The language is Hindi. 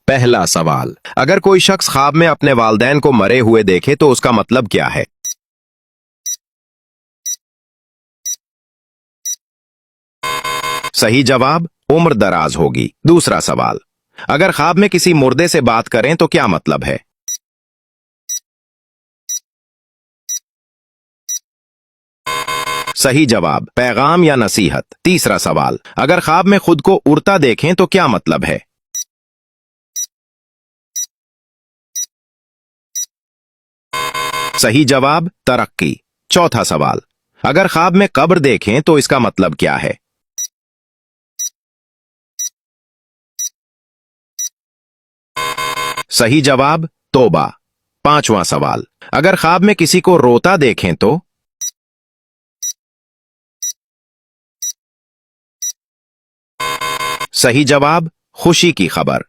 पहला सवाल, अगर कोई शख्स ख्वाब में अपने वालिदैन को मरे हुए देखे तो उसका मतलब क्या है? सही जवाब, उम्र दराज होगी। दूसरा सवाल, अगर ख्वाब में किसी मुर्दे से बात करें तो क्या मतलब है? सही जवाब, पैगाम या नसीहत। तीसरा सवाल, अगर ख्वाब में खुद को उड़ता देखें तो क्या मतलब है? सही जवाब, तरक्की। चौथा सवाल, अगर ख्वाब में कब्र देखें तो इसका मतलब क्या है? सही जवाब, तौबा। पांचवा सवाल, अगर ख्वाब में किसी को रोता देखें तो? सही जवाब, खुशी की खबर।